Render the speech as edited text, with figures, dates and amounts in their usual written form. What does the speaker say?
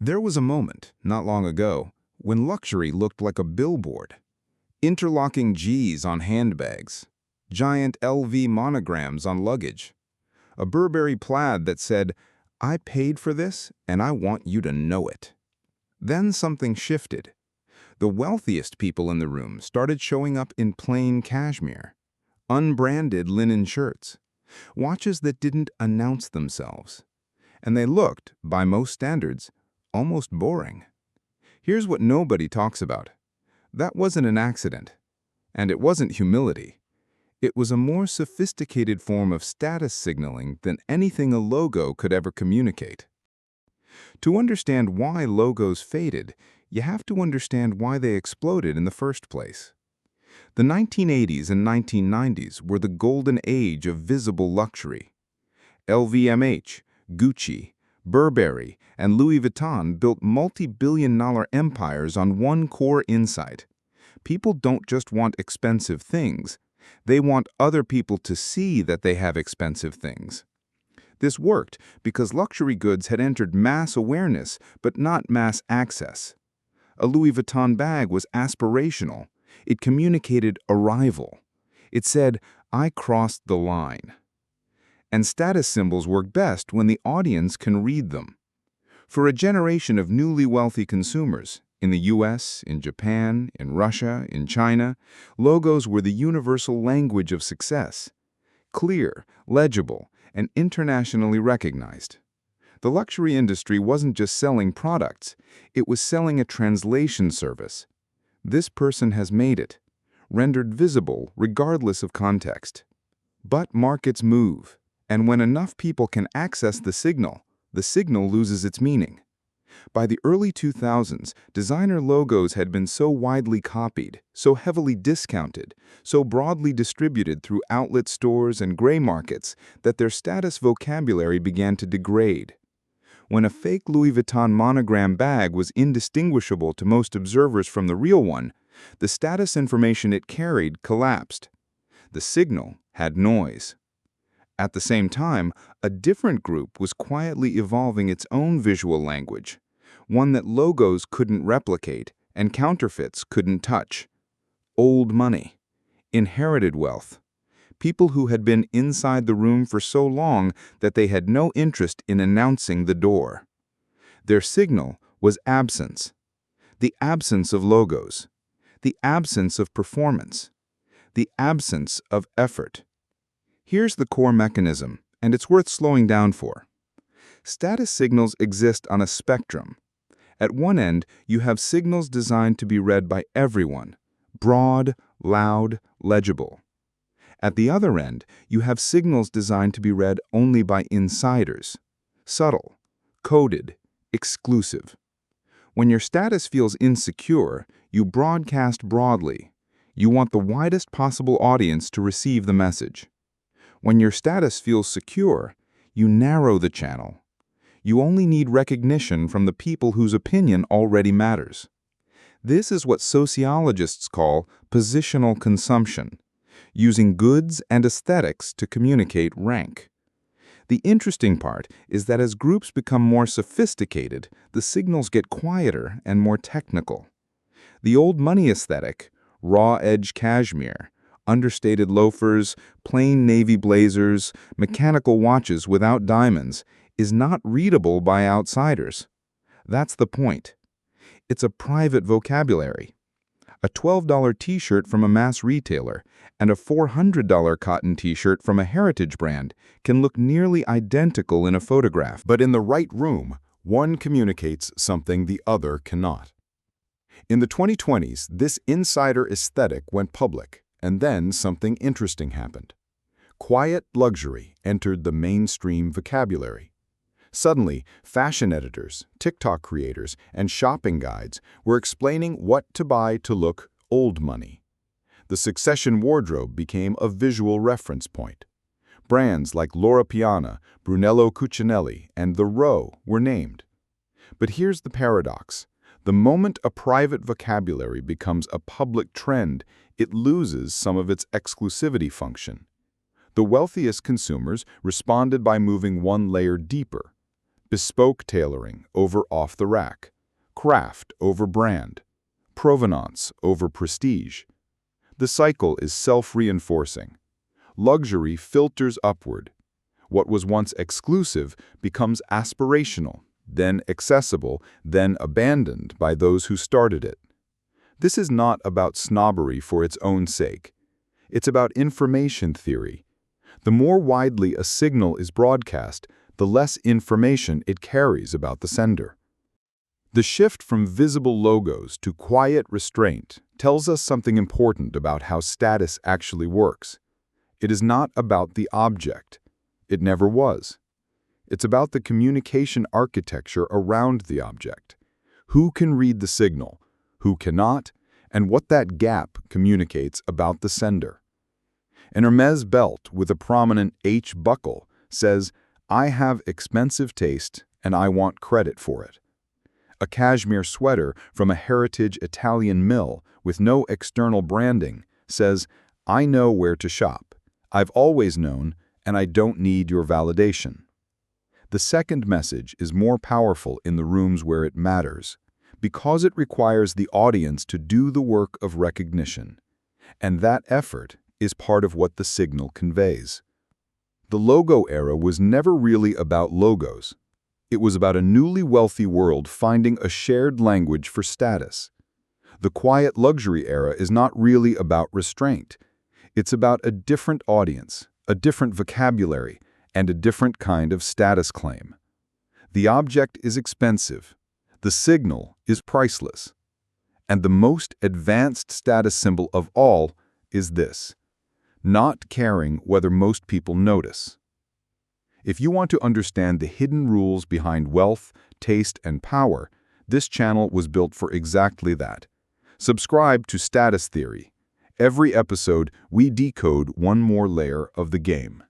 There was a moment, not long ago, when luxury looked like a billboard. Interlocking G's on handbags, giant LV monograms on luggage, a Burberry plaid that said, "I paid for this and I want you to know it." Then something shifted. The wealthiest people in the room started showing up in plain cashmere, unbranded linen shirts, watches that didn't announce themselves. And they looked, by most standards, almost boring. Here's what nobody talks about. That wasn't an accident. And it wasn't humility. It was a more sophisticated form of status signaling than anything a logo could ever communicate. To understand why logos faded, you have to understand why they exploded in the first place. The 1980s and 1990s were the golden age of visible luxury. LVMH, Gucci, Burberry, and Louis Vuitton built multi-billion-dollar empires on one core insight. People don't just want expensive things. They want other people to see that they have expensive things. This worked because luxury goods had entered mass awareness, but not mass access. A Louis Vuitton bag was aspirational. It communicated arrival. It said, "I crossed the line." And status symbols work best when the audience can read them. For a generation of newly wealthy consumers, in the US, in Japan, in Russia, in China, logos were the universal language of success. Clear, legible, and internationally recognized. The luxury industry wasn't just selling products, it was selling a translation service. This person has made it, rendered visible regardless of context. But markets move. And when enough people can access the signal loses its meaning. By the early 2000s, designer logos had been so widely copied, so heavily discounted, so broadly distributed through outlet stores and gray markets that their status vocabulary began to degrade. When a fake Louis Vuitton monogram bag was indistinguishable to most observers from the real one, the status information it carried collapsed. The signal had noise. At the same time, a different group was quietly evolving its own visual language, one that logos couldn't replicate and counterfeits couldn't touch. Old money, inherited wealth, people who had been inside the room for so long that they had no interest in announcing the door. Their signal was absence, the absence of logos, the absence of performance, the absence of effort. Here's the core mechanism, and it's worth slowing down for. Status signals exist on a spectrum. At one end, you have signals designed to be read by everyone, broad, loud, legible. At the other end, you have signals designed to be read only by insiders, subtle, coded, exclusive. When your status feels insecure, you broadcast broadly. You want the widest possible audience to receive the message. When your status feels secure, you narrow the channel. You only need recognition from the people whose opinion already matters. This is what sociologists call positional consumption, using goods and aesthetics to communicate rank. The interesting part is that as groups become more sophisticated, the signals get quieter and more technical. The old money aesthetic, raw edge cashmere, understated loafers, plain navy blazers, mechanical watches without diamonds, is not readable by outsiders. That's the point. It's a private vocabulary. A $12 t-shirt from a mass retailer and a $400 cotton t-shirt from a heritage brand can look nearly identical in a photograph. But in the right room, one communicates something the other cannot. In the 2020s, this insider aesthetic went public, and then something interesting happened. Quiet luxury entered the mainstream vocabulary. Suddenly, fashion editors, TikTok creators, and shopping guides were explaining what to buy to look old money. The Succession wardrobe became a visual reference point. Brands like Loro Piana, Brunello Cucinelli, and The Row were named. But here's the paradox. The moment a private vocabulary becomes a public trend, it loses some of its exclusivity function. The wealthiest consumers responded by moving one layer deeper. bespoke tailoring over off-the-rack, craft over brand, provenance over prestige. The cycle is self-reinforcing. Luxury filters upward. What was once exclusive becomes aspirational, then accessible, then abandoned by those who started it. This is not about snobbery for its own sake. It's about information theory. The more widely a signal is broadcast, the less information it carries about the sender. The shift from visible logos to quiet restraint tells us something important about how status actually works. It is not about the object. It never was. It's about the communication architecture around the object. Who can read the signal, who cannot, and what that gap communicates about the sender. An Hermes belt with a prominent H buckle says, "I have expensive taste and I want credit for it." A cashmere sweater from a heritage Italian mill with no external branding says, "I know where to shop. I've always known, and I don't need your validation." The second message is more powerful in the rooms where it matters, because it requires the audience to do the work of recognition. And that effort is part of what the signal conveys. The logo era was never really about logos. It was about a newly wealthy world finding a shared language for status. The quiet luxury era is not really about restraint. It's about a different audience, a different vocabulary, and a different kind of status claim. The object is expensive. The signal is priceless. And the most advanced status symbol of all is this: not caring whether most people notice. If you want to understand the hidden rules behind wealth, taste, and power, this channel was built for exactly that. Subscribe to Status Theory. Every episode, we decode one more layer of the game.